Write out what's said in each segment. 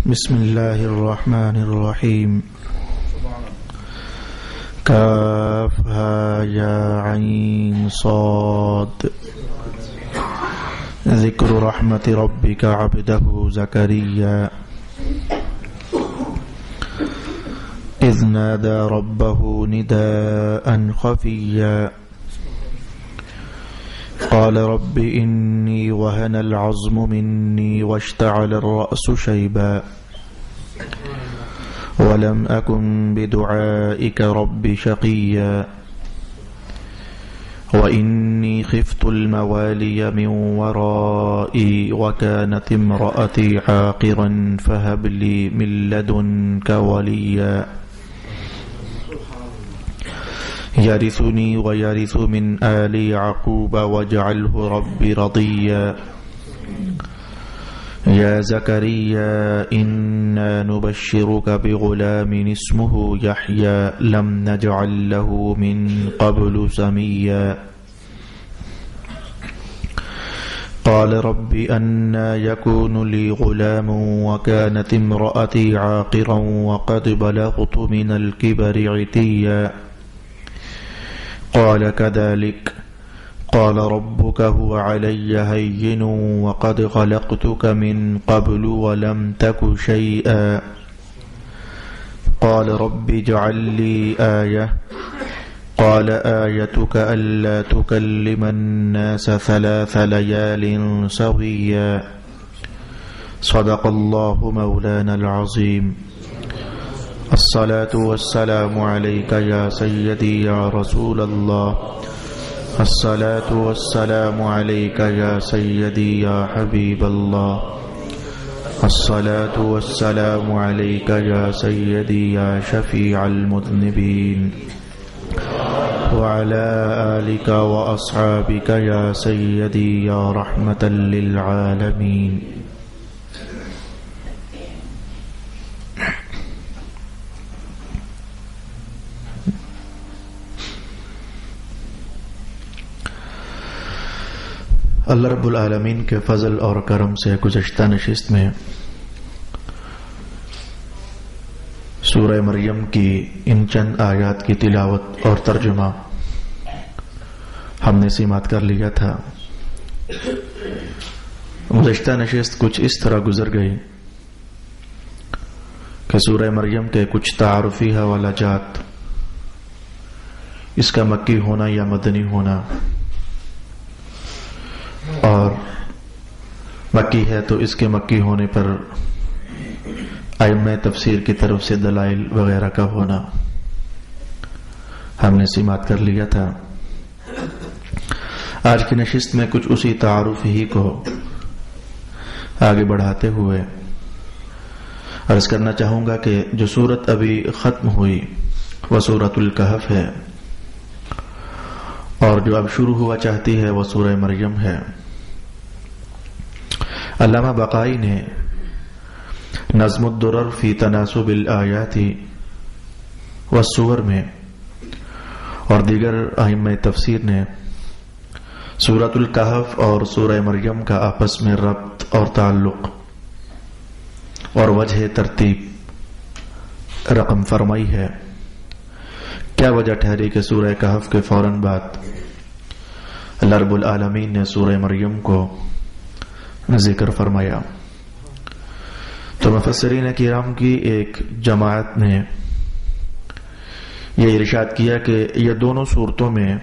بسم الله الرحمن الرحيم كافها يا عين صاد ذكر رحمة ربك عبده زكريا إذ نادى ربه نداء خفيا قال رب إني وهن العظم مني واشتعل الرأس شيبا ولم أكن بدعائك رب شقيا وإني خفت الموالي من ورائي وكانت امرأتي عاقرا فهب لي من لدنك وليا يرثني ويرث من آل يعقوب واجعله ربي رضيا يا زكريا إنا نبشرك بغلام اسمه يحيى لم نجعل له من قبل سميا قال رب أنى يكون لي غلام وكانت امرأتي عاقرا وقد بلغت من الكبر عتيا قال كذلك قال ربك هو علي هين وقد خلقتك من قبل ولم تك شيئا قال رب اجعل لي آية قال آيتك ألا تكلم الناس 3 ليال سويا صدق الله مولانا العظيم الصلاة والسلام عليك يا سيدي يا رسول الله الصلاة والسلام عليك يا سيدي يا حبيب الله الصلاة والسلام عليك يا سيدي يا شفيع المذنبين وعلى آلك وأصحابك يا سيدي يا رحمة للعالمين اللہ رب العالمین کے فضل اور کرم سے گزشتہ نشست میں سورہ مریم کی ان چند آیات کی تلاوت اور ترجمہ ہم نے سماعت کر لیا تھا۔ گزشتہ نشست کچھ اس طرح گزر گئی کہ سورہ مریم کے کچھ تعارفی حوالہ جات، اس کا مکی ہونا یا مدنی ہونا، اور مکی ہے تو اس کے مکی ہونے پر ائمہ تفسیر کی طرف سے دلائل وغیرہ کا ہونا ہم نے سماعت کر لیا تھا۔ آج کی نشست میں کچھ اسی تعارف ہی کو آگے بڑھاتے ہوئے عرض کرنا چاہوں گا کہ جو سورت ابھی ختم ہوئی وہ سورۃ الکہف ہے، اور جو اب شروع ہوا چاہتی ہے وہ سورہ مریم ہے۔ علامہ بقائی نے نظم الدرر فی تناسب الآیات والسور میں اور دیگر ائمہ تفسیر نے سورۃ الکہف اور سورہ مریم کا آپس میں ربط اور تعلق اور وجہ ترتیب رقم فرمائی ہے۔ کیا وجہ ٹھہری کہ سورہ کہف کے فوراً بعد اللہ رب العالمین نے سورہ مریم کو ذکر فرمایا؟ تو مفسرین کرام کی ایک جماعت نے یہ ارشاد کیا کہ یہ دونوں صورتوں میں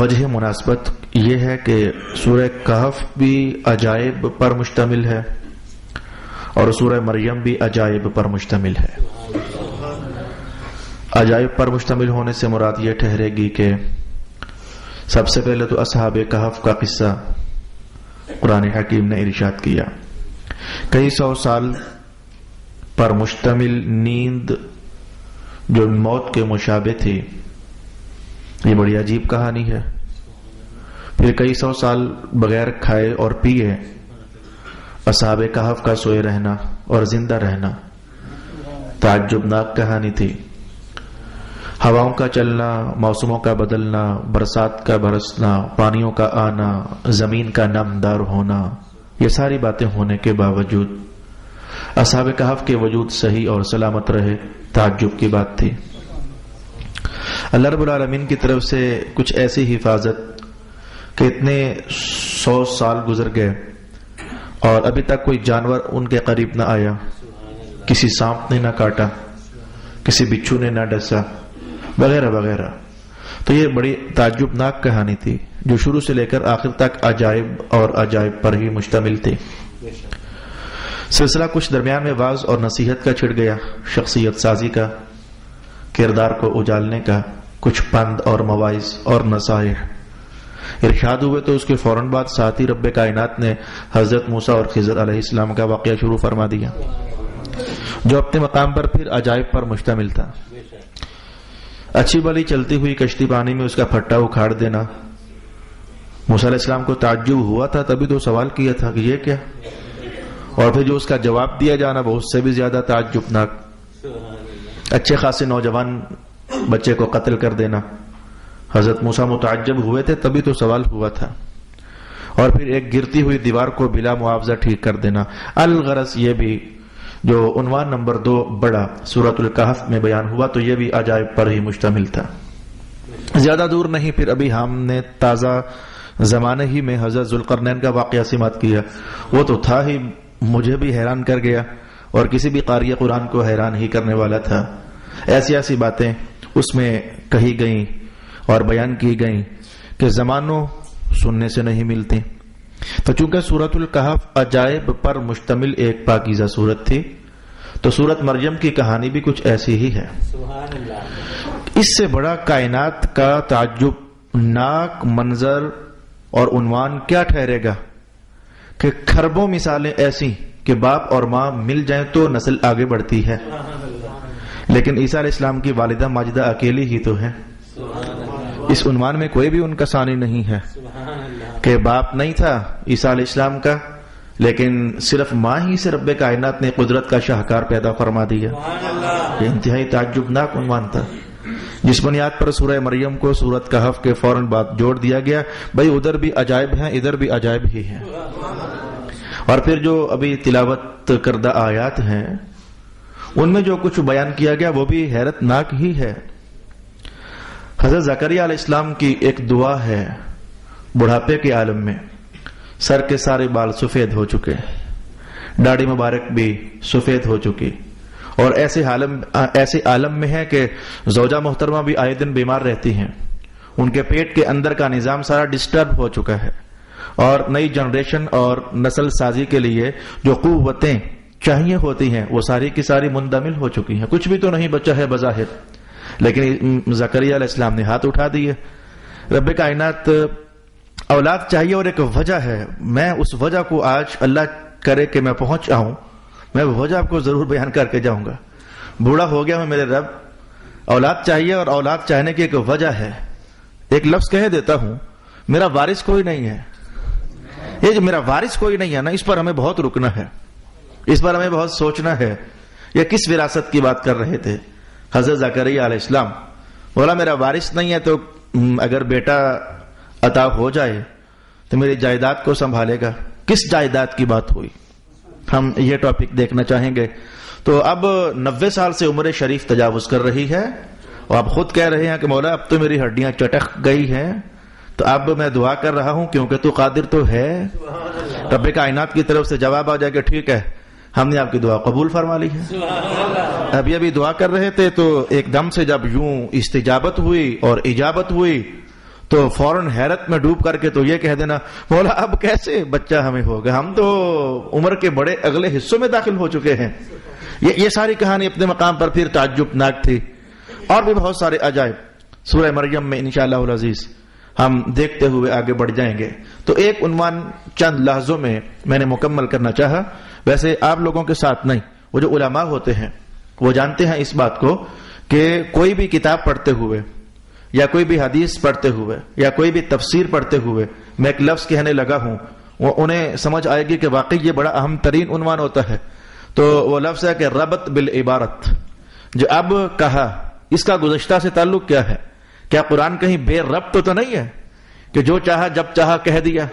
وجہ مناسبت یہ ہے کہ سورہ کہف بھی عجائب پر مشتمل ہے اور سورہ مریم بھی عجائب پر مشتمل ہے۔ عجائب پر مشتمل ہونے سے مراد یہ ٹھہرے گی کہ سب سے پہلے تو اصحاب کہف کا قصہ قرآن حکیم نے ارشاد کیا۔ کئی 100 سال پر مشتمل نیند جو موت کے مشابہ تھی، یہ بڑی عجیب کہانی ہے۔ پھر کئی 100 سال بغیر کھائے اور پیے اصحاب کہف کا سوئے رہنا اور زندہ رہنا تعجبناک کہانی تھی۔ ہواؤں کا چلنا، موسموں کا بدلنا، برسات کا برسنا، پانیوں کا آنا، زمین کا نمدار ہونا، یہ ساری باتیں ہونے کے باوجود اصحاب کہف کے وجود صحیح اور سلامت رہے، تعجب کی بات تھی۔ اللہ رب العالمین کی طرف سے کچھ ایسی حفاظت کہ اتنے 100 سال گزر گئے اور ابھی تک کوئی جانور ان کے قریب نہ آیا، کسی سانپ نے نہ کاٹا، کسی بچھو نے نہ ڈسا، وغیرہ وغیرہ۔ تو یہ بڑی تعجب ناک کہانی تھی جو شروع سے لے کر آخر تک عجائب اور عجائب پر ہی مشتمل تھی۔ سلسلہ کچھ درمیان میں واعظ اور نصیحت کا چھڑ گیا، شخصیت سازی کا، کردار کو اجالنے کا، کچھ پند اور مواعظ اور نصائح ارشاد ہوئے تو اس کے فوراً بعد ساتھ ہی رب کائنات نے حضرت موسیٰ اور خضر علیہ السلام کا واقعہ شروع فرما دیا جو اپنے مقام پر پھر عجائب پر مشتمل تھا۔ اچھی بلی چلتی ہوئی کشتی پانی میں اس کا پھٹا اکھاڑ دینا، موسیٰ علیہ السلام کو تعجب ہوا تھا، تبھی تو سوال کیا تھا کہ یہ کیا، اور پھر جو اس کا جواب دیا جانا وہ اس سے بھی زیادہ تعجب ناک، اچھے خاصے نوجوان بچے کو قتل کر دینا۔ حضرت موسیٰ متعجب ہوئے تھے تبھی تو سوال ہوا تھا، اور پھر ایک گرتی ہوئی دیوار کو بلا معاوضہ ٹھیک کر دینا۔ الغرض یہ بھی جو عنوان نمبر 2 بڑا سورۃ الکہف میں بیان ہوا تو یہ بھی عجائب پر ہی مشتمل تھا۔ زیادہ دور نہیں، پھر ابھی ہم نے تازہ زمانے ہی میں حضرت ذوالقرنین کا واقعہ سماعت کیا، وہ تو تھا ہی، مجھے بھی حیران کر گیا اور کسی بھی قاری قرآن کو حیران ہی کرنے والا تھا۔ ایسی ایسی باتیں اس میں کہی گئیں اور بیان کی گئیں کہ زمانوں سننے سے نہیں ملتی۔ تو چونکہ سورۃ الکہف عجائب پر مشتمل ایک پاکیزہ سورت تھی تو سورت مریم کی کہانی بھی کچھ ایسی ہی ہے۔ سبحان اللہ۔ اس سے بڑا کائنات کا تعجب ناک منظر اور عنوان کیا ٹھہرے گا کہ کھربوں مثالیں ایسی کہ باپ اور ماں مل جائیں تو نسل آگے بڑھتی ہے، لیکن عیسیٰ علیہ السلام کی والدہ ماجدہ اکیلی ہی تو ہے۔ اس عنوان میں کوئی بھی ان کا ثانی نہیں ہے کہ باپ نہیں تھا عیسیٰ علیہ السلام کا، لیکن صرف ماں ہی سے رب کائنات نے قدرت کا شاہکار پیدا فرما دیا۔ یہ انتہائی تعجب ناک عنوان تھا جس بنیاد پر سورہ مریم کو سورۃ کہف کے فوراً بعد جوڑ دیا گیا۔ بھائی ادھر بھی عجائب ہیں، ادھر بھی عجائب ہی ہیں، اور پھر جو ابھی تلاوت کردہ آیات ہیں ان میں جو کچھ بیان کیا گیا وہ بھی حیرت ناک ہی ہے۔ حضرت زکریا علیہ السلام کی ایک دعا ہے، بڑھاپے کے عالم میں سر کے سارے بال سفید ہو چکے، داڑھی مبارک بھی سفید ہو چکی، اور ایسے عالم میں ہے کہ زوجہ محترمہ بھی آئے دن بیمار رہتی ہیں، ان کے پیٹ کے اندر کا نظام سارا ڈسٹرب ہو چکا ہے، اور نئی جنریشن اور نسل سازی کے لیے جو قوتیں چاہیے ہوتی ہیں وہ ساری کی ساری مندمل ہو چکی ہیں، کچھ بھی تو نہیں بچا ہے بظاہر، لیکن زکریا علیہ السلام نے ہاتھ اٹھا دیے۔ رب کائنات اولاد چاہیے اور ایک وجہ ہے، میں اس وجہ کو آج اللہ کرے کہ میں پہنچ آؤں، میں وہ وجہ آپ کو ضرور بیان کر کے جاؤں گا۔ بوڑھا ہو گیا میں، میرے رب اولاد چاہیے اور اولاد چاہنے کی ایک وجہ ہے۔ ایک لفظ کہہ دیتا ہوں، میرا وارث کوئی نہیں ہے۔ یہ جو میرا وارث کوئی نہیں ہے نا، اس پر ہمیں بہت رکنا ہے، اس پر ہمیں بہت سوچنا ہے۔ یہ کس وراثت کی بات کر رہے تھے حضرت زکریا علیہ السلام؟ بولا میرا وارث نہیں ہے تو اگر بیٹا عطا ہو جائے تو میری جائیداد کو سنبھالے گا۔ کس جائیداد کی بات ہوئی؟ ہم یہ ٹاپک دیکھنا چاہیں گے۔ تو اب 90 سال سے عمر شریف تجاوز کر رہی ہے اور آپ خود کہہ رہے ہیں کہ مولا اب تو میری ہڈیاں چٹک گئی ہیں، تو اب میں دعا کر رہا ہوں کیونکہ تو قادر تو ہے۔ رب کائنات کی طرف سے جواب آ جائے کہ ٹھیک ہے، ہم نے آپ کی دعا قبول فرما لی ہے۔ اب یہ بھی دعا کر رہے تھے تو ایک دم سے جب یوں استجابت ہوئی اور اجابت ہوئی تو فوراً حیرت میں ڈوب کر کے تو یہ کہہ دینا مولا اب کیسے بچہ ہمیں ہوگا، ہم تو عمر کے بڑے اگلے حصوں میں داخل ہو چکے ہیں۔ یہ ساری کہانی اپنے مقام پر پھر تعجب ناک تھی، اور بھی بہت سارے عجائب سورہ مریم میں انشاءاللہ العزیز ہم دیکھتے ہوئے آگے بڑھ جائیں گے۔ تو ایک عنوان چند لحظوں میں میں نے مکمل کرنا چاہا۔ ویسے آپ لوگوں کے ساتھ نہیں، وہ جو علماء ہوتے ہیں وہ جانتے ہیں اس بات کو کہ کوئی بھی کتاب پڑھتے ہوئے یا کوئی بھی حدیث پڑھتے ہوئے یا کوئی بھی تفسیر پڑھتے ہوئے میں ایک لفظ کہنے لگا ہوں، وہ انہیں سمجھ آئے گی کہ واقعی یہ بڑا اہم ترین عنوان ہوتا ہے۔ تو وہ لفظ ہے کہ ربط بالعبارت، جو اب کہا اس کا گزشتہ سے تعلق کیا ہے؟ کیا قرآن کہیں بے ربط تو نہیں ہے کہ جو چاہا جب چاہا کہہ دیا؟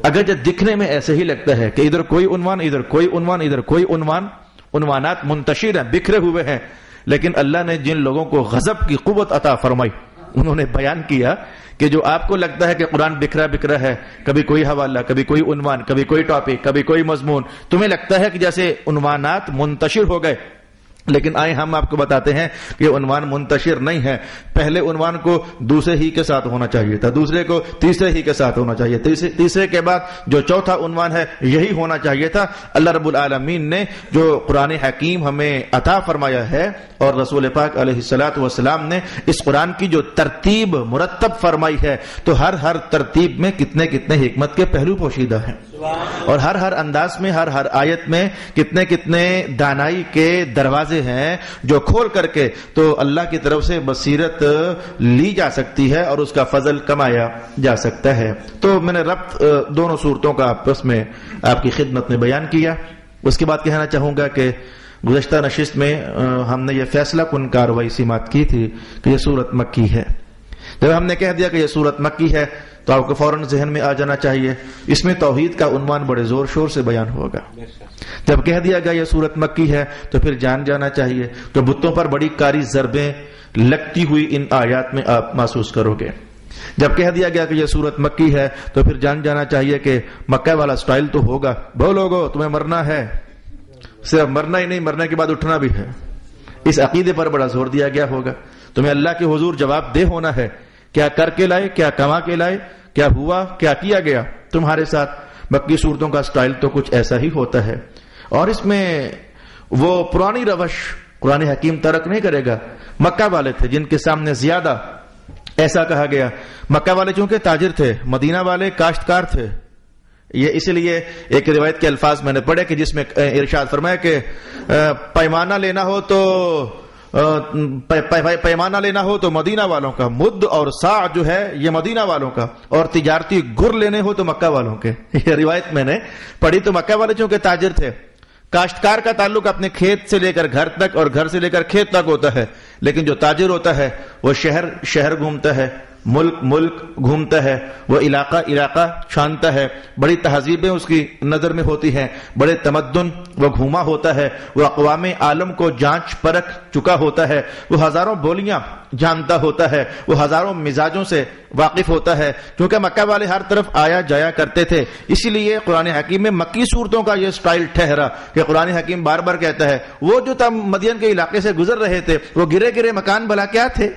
اگرچہ دکھنے میں ایسے ہی لگتا ہے کہ ادھر کوئی عنوان، ادھر کوئی عنوان، ادھر کوئی عنوان، عنوانات منتشر ہیں، بکھرے ہوئے ہیں، لیکن اللہ نے جن لوگوں کو غضب کی قوت عطا فرمائی انہوں نے بیان کیا کہ جو آپ کو لگتا ہے کہ قرآن بکھرا بکھرا ہے، کبھی کوئی حوالہ، کبھی کوئی عنوان، کبھی کوئی ٹاپک، کبھی کوئی مضمون، تمہیں لگتا ہے کہ جیسے عنوانات منتشر ہو گئے، لیکن آئے ہم آپ کو بتاتے ہیں کہ عنوان منتشر نہیں ہے۔ پہلے عنوان کو دوسرے ہی کے ساتھ ہونا چاہیے تھا، دوسرے کو تیسرے ہی کے ساتھ ہونا چاہیے، تیسرے کے بعد جو چوتھا عنوان ہے یہی ہونا چاہیے تھا۔ اللہ رب العالمین نے جو قرآن حکیم ہمیں عطا فرمایا ہے اور رسول پاک علیہ الصلوۃ والسلام نے اس قرآن کی جو ترتیب مرتب فرمائی ہے، تو ہر ترتیب میں کتنے حکمت کے پہلو پوشیدہ ہیں، اور ہر انداز میں ہر آیت میں کتنے دانائی کے دروازے ہیں جو کھول کر کے تو اللہ کی طرف سے بصیرت لی جا سکتی ہے اور اس کا فضل کمایا جا سکتا ہے۔ تو میں نے ربط دونوں صورتوں کا آپس میں آپ کی خدمت میں بیان کیا۔ اس کے بعد کہنا چاہوں گا کہ گزشتہ نشست میں ہم نے یہ فیصلہ کن کاروائی سماعت کی تھی کہ یہ سورت مکی ہے۔ جب ہم نے کہہ دیا کہ یہ سورت مکی ہے تو آپ کو فوراً ذہن میں آ جانا چاہیے اس میں توحید کا عنوان بڑے زور شور سے بیان ہوگا۔ جب کہہ دیا گیا یہ سورت مکی ہے تو پھر جان جانا چاہیے کہ بتوں پر بڑی کاری ضربیں لگتی ہوئی ان آیات میں آپ محسوس کرو گے۔ جب کہہ دیا گیا کہ یہ سورت مکی ہے تو پھر جان جانا چاہیے کہ مکہ والا سٹائل تو ہوگا، بولوگو تمہیں مرنا ہے، صرف مرنا ہی نہیں، مرنے کے بعد اٹھنا بھی ہے، اس عقیدے پر بڑا زور دیا گیا ہوگا۔ تمہیں اللہ کے حضور جواب دہ ہونا ہے، کیا کر کے لائے، کیا کما کے لائے، کیا ہوا، کیا کیا گیا تمہارے ساتھ۔ مکی صورتوں کا سٹائل تو کچھ ایسا ہی ہوتا ہے، اور اس میں وہ پرانی روش قرآن حکیم ترک نہیں کرے گا۔ مکہ والے تھے جن کے سامنے زیادہ ایسا کہا گیا، مکہ والے چونکہ تاجر تھے، مدینہ والے کاشتکار تھے۔ یہ اس لیے ایک روایت کے الفاظ میں نے پڑھے کہ جس میں ارشاد فرمایا کہ پیمانہ لینا ہو تو مدینہ والوں کا، مد اور ساع جو ہے یہ مدینہ والوں کا، اور تجارتی گر لینے ہو تو مکہ والوں کے۔ یہ روایت میں نے پڑھی۔ تو مکہ والے چونکہ تاجر تھے، کاشتکار کا تعلق اپنے کھیت سے لے کر گھر تک اور گھر سے لے کر کھیت تک ہوتا ہے، لیکن جو تاجر ہوتا ہے وہ شہر گھومتا ہے، ملک گھومتا ہے، وہ علاقہ چھانتا ہے، بڑی تہذیبیں اس کی نظر میں ہوتی ہیں، بڑے تمدن وہ گھوما ہوتا ہے، وہ اقوام عالم کو جانچ پرکھ چکا ہوتا ہے، وہ ہزاروں بولیاں جانتا ہوتا ہے، وہ ہزاروں مزاجوں سے واقف ہوتا ہے، کیونکہ مکہ والے ہر طرف آیا جایا کرتے تھے۔ اسی لیے قرآن حکیم میں مکی صورتوں کا یہ سٹائل ٹھہرا کہ قرآن حکیم بار بار کہتا ہے وہ جو تم مدین کے علاقے سے گزر رہے تھے وہ گرے مکان بھلا کیا تھے۔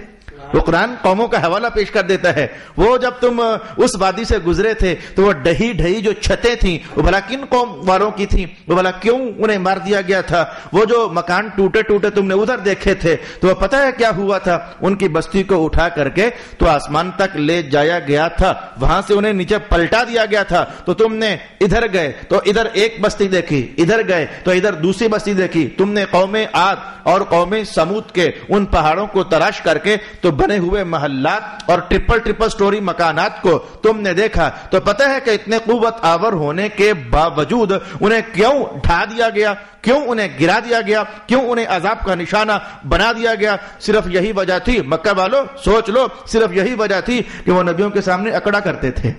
وہ قرآن قوموں کا حوالہ پیش کر دیتا ہے، وہ جب تم اس وادی سے گزرے تھے تو وہ ڈہی جو چھتیں تھیں وہ بھلا کن قوم والوں کی تھیں، وہ بھلا کیوں انہیں مار دیا گیا تھا، وہ جو مکان ٹوٹے تم نے ادھر دیکھے تھے تو وہ پتہ ہے کیا ہوا تھا، ان کی بستی کو اٹھا کر کے تو آسمان تک لے جایا گیا تھا، وہاں سے انہیں نیچے پلٹا دیا گیا تھا، تو تم نے ادھر گئے تو ادھر ایک بستی دیکھی، ادھر گئے تو ادھر دوسری بستی دیکھی، تم نے قوم عاد اور قوم سمود کے ان پہاڑوں کو تلاش کر کے تو بنے ہوئے محلات اور ٹرپل سٹوری مکانات کو تم نے دیکھا، تو پتہ ہے کہ اتنے قوت آور ہونے کے باوجود انہیں کیوں ڈھا دیا گیا، کیوں انہیں گرا دیا گیا، کیوں انہیں عذاب کا نشانہ بنا دیا گیا۔ صرف یہی وجہ تھی، مکہ والوں سوچ لو، صرف یہی وجہ تھی کہ وہ نبیوں کے سامنے اکڑا کرتے تھے،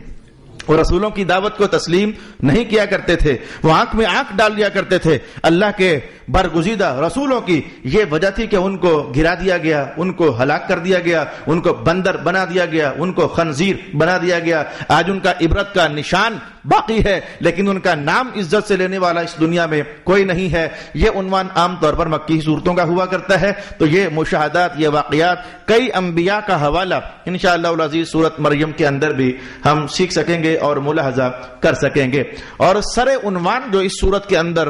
وہ رسولوں کی دعوت کو تسلیم نہیں کیا کرتے تھے، وہ آنکھ میں آنکھ ڈال دیا کرتے تھے اللہ کے برگزیدہ رسولوں کی۔ یہ وجہ تھی کہ ان کو گرا دیا گیا، ان کو ہلاک کر دیا گیا، ان کو بندر بنا دیا گیا، ان کو خنزیر بنا دیا گیا۔ آج ان کا عبرت کا نشان باقی ہے، لیکن ان کا نام عزت سے لینے والا اس دنیا میں کوئی نہیں ہے۔ یہ عنوان عام طور پر مکی صورتوں کا ہوا کرتا ہے۔ تو یہ مشاہدات، یہ واقعات کئی انبیاء کا حوالہ انشاءاللہ العزیز سورت مریم کے اندر بھی ہم سیکھ سکیں گے اور ملاحظہ کر سکیں گے۔ اور سر عنوان جو اس سورت کے اندر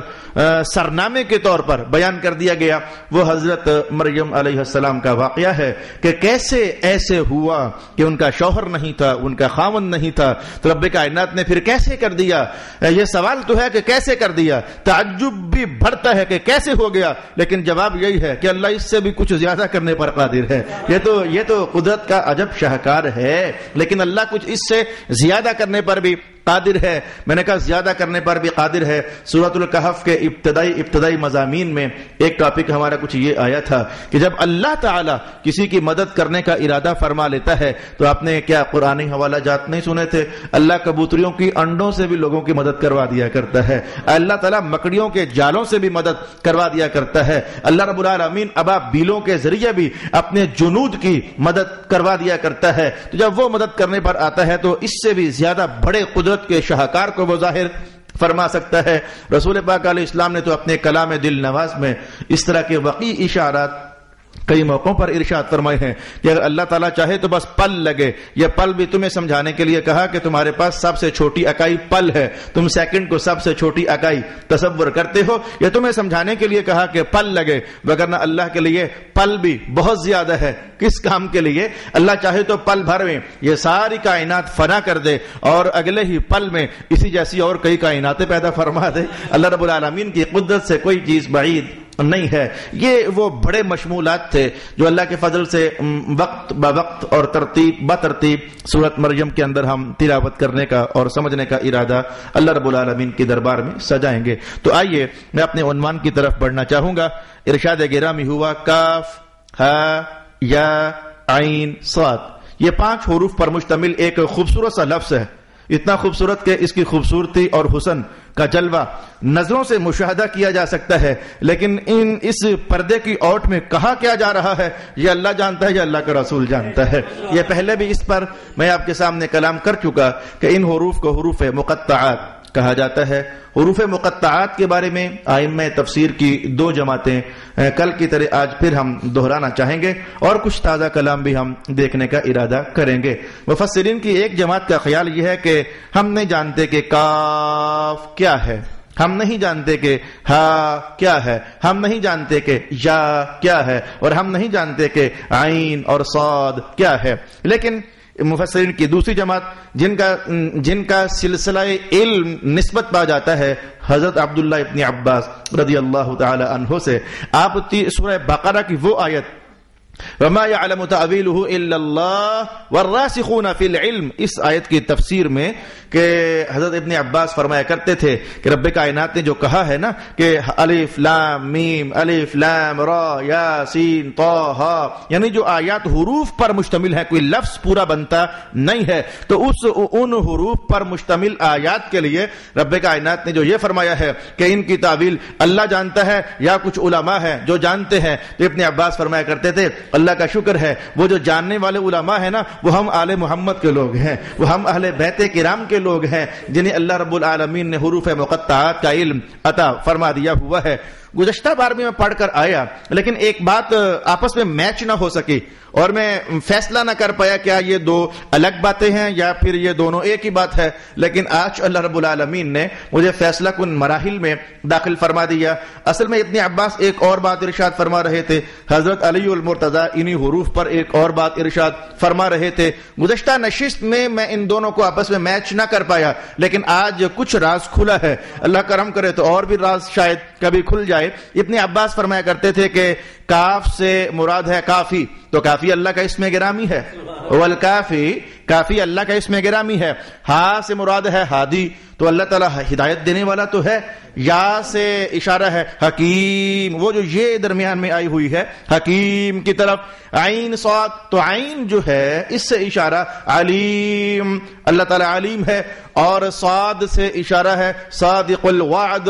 سرنامے کے طور پر بیان کر دیا گیا وہ حضرت مریم علیہ السلام کا واقعہ ہے کہ کیسے ایسے ہوا کہ ان کا شوہر نہیں تھا، ان کا خاوند نہیں تھا، تو رب کائنات نے پھر کیسے کر دیا۔ یہ سوال تو ہے کہ کیسے کر دیا، تعجب بھی بڑھتا ہے کہ کیسے ہو گیا، لیکن جواب یہی ہے کہ اللہ اس سے بھی کچھ زیادہ کرنے پر قادر ہے۔ یہ تو قدرت کا عجب شاہکار ہے، لیکن اللہ کچھ اس سے زیادہ کرنے پر بھی قادر ہے. میں نے کہا زیادہ کرنے پر بھی قادر ہے. سورۃ الکہف کے ابتدائی مضامین میں ایک ٹاپک ہمارا کچھ یہ آیا تھا کہ جب اللہ تعالیٰ کسی کی مدد کرنے کا ارادہ فرما لیتا ہے تو آپ نے کیا قرآنی حوالہ جات نہیں سنے تھے؟ اللہ کبوتریوں کی انڈوں سے بھی لوگوں کی مدد کروا دیا کرتا ہے. اللہ تعالیٰ مکڑیوں کے جالوں سے بھی مدد کروا دیا کرتا ہے. اللہ رب العالمین ابابیلوں کے ذریعے بھی اپنے جنود کی مدد کروا دیا کرتا ہے. تو جب وہ مدد کرنے پر آتا ہے تو اس سے بھی زیادہ بڑے قدرت کے شاہکار کو وہ ظاہر فرما سکتا ہے. رسول پاک علیہ السلام نے تو اپنے کلام دل نواز میں اس طرح کے وقیع اشارات کئی موقعوں پر ارشاد فرمائے ہیں کہ اگر اللہ تعالیٰ چاہے تو بس پل لگے. یہ پل بھی تمہیں سمجھانے کے لیے کہا کہ تمہارے پاس سب سے چھوٹی اکائی پل ہے, تم سیکنڈ کو سب سے چھوٹی اکائی تصور کرتے ہو. یہ تمہیں سمجھانے کے لیے کہا کہ پل لگے, وگرنہ اللہ کے لیے پل بھی بہت زیادہ ہے. کس کام کے لیے؟ اللہ چاہے تو پل بھر میں یہ ساری کائنات فنا کر دے اور اگلے ہی پل میں اسی جیسی اور کئی کائناتیں پیدا فرما دے. اللہ رب العالمین کی قدرت سے کوئی چیز بعید نہیں ہے. یہ وہ بڑے مشمولات تھے جو اللہ کے فضل سے وقت بوقت اور ترتیب بترتیب سورۃ مریم کے اندر ہم تلاوت کرنے کا اور سمجھنے کا ارادہ اللہ رب العالمین کے دربار میں سجائیں گے. تو آئیے میں اپنے عنوان کی طرف بڑھنا چاہوں گا. ارشاد گرامی ہوا کاف ہا یا عین صاد, یہ 5 حروف پر مشتمل ایک خوبصورت سا لفظ ہے. اتنا خوبصورت کہ اس کی خوبصورتی اور حسن کا جلوہ نظروں سے مشاہدہ کیا جا سکتا ہے, لیکن اس پردے کی اوٹ میں کہا کیا جا رہا ہے یہ اللہ جانتا ہے, یہ اللہ کا رسول جانتا ہے. یہ پہلے بھی اس پر میں آپ کے سامنے کلام کر چکا کہ ان حروف کو حروف مقطعات کہا جاتا ہے. حروف مقطعات کے بارے میں ائمہ تفسیر کی 2 جماعتیں کل کی طرح آج پھر ہم دہرانا چاہیں گے اور کچھ تازہ کلام بھی ہم دیکھنے کا ارادہ کریں گے. مفسرین کی ایک جماعت کا خیال یہ ہے کہ ہم نہیں جانتے کہ کاف کیا ہے, ہم نہیں جانتے کہ ہا کیا ہے, ہم نہیں جانتے کہ یا کیا ہے, اور ہم نہیں جانتے کہ عین اور صاد کیا ہے. لیکن مفسرین کی دوسری جماعت جن کا سلسلہ علم نسبت پا جاتا ہے حضرت عبداللہ ابن عباس رضی اللہ تعالی عنہ سے, آپ سورہ بقرہ کی وہ آیت وَمَا يَعْلَمُ تَأْوِيلُهُ إِلَّا اللَّهُ وَالرَّاسِخُونَ فِي الْعِلْمِ, اس آیت کی تفسیر میں کہ حضرت ابن عباس فرمایا کرتے تھے کہ رب کائنات نے جو کہا ہے نا کہ الف لام میم الف لام را یاسین طہ, یعنی جو آیات حروف پر مشتمل ہے, کوئی لفظ پورا بنتا نہیں ہے, تو ان حروف پر مشتمل آیات کے لیے رب کائنات نے جو یہ فرمایا ہے کہ ان کی تعویل اللہ جانتا ہے یا کچھ علماء ہیں جو جانتے ہیں. تو ابن عباس فرمایا کرتے تھے اللہ کا شکر ہے وہ جو جاننے والے علماء ہیں نا وہ ہم آل محمد کے لوگ ہیں, وہ ہم اہل بیت کرام کے لوگ ہیں جنہیں اللہ رب العالمین نے حروف مقطعات کا علم عطا فرما دیا ہوا ہے. گزشتہ بار بھی میں پڑھ کر آیا لیکن ایک بات آپس میں میچ نہ ہو سکی اور میں فیصلہ نہ کر پایا کیا یہ 2 الگ باتیں ہیں یا پھر یہ دونوں ایک ہی بات ہے. لیکن آج اللہ رب العالمین نے مجھے فیصلہ کن مراحل میں داخل فرما دیا. اصل میں ابن عباس ایک اور بات ارشاد فرما رہے تھے, حضرت علی المرتضیٰ انہی حروف پر ایک اور بات ارشاد فرما رہے تھے. گزشتہ نشست میں ان دونوں کو آپس میں میچ نہ کر پایا, لیکن آج کچھ راز کھلا ہے. اللہ کرم کرے تو اور بھی راز شاید کبھی کھل جائے. ابن عباس فرمایا کرتے تھے کہ کاف سے مراد ہے کافی, تو کافی اللہ کا اسم گرامی ہے, والکافی کافی اللہ کا اسم گرامی ہے. ہا سے مراد ہے ہادی, تو اللہ تعالیٰ ہدایت دینے والا تو ہے. یا سے اشارہ ہے حکیم, وہ جو یہ درمیان میں آئی ہوئی ہے حکیم کی طرف. عین صاد, تو عین جو ہے اس سے اشارہ علیم, اللہ تعالیٰ علیم ہے. اور صاد سے اشارہ ہے صادق الوعد,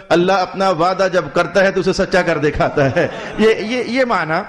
اللہ اپنا وعدہ جب کرتا ہے تو اسے سچا کر دکھاتا ہے. یہ معنی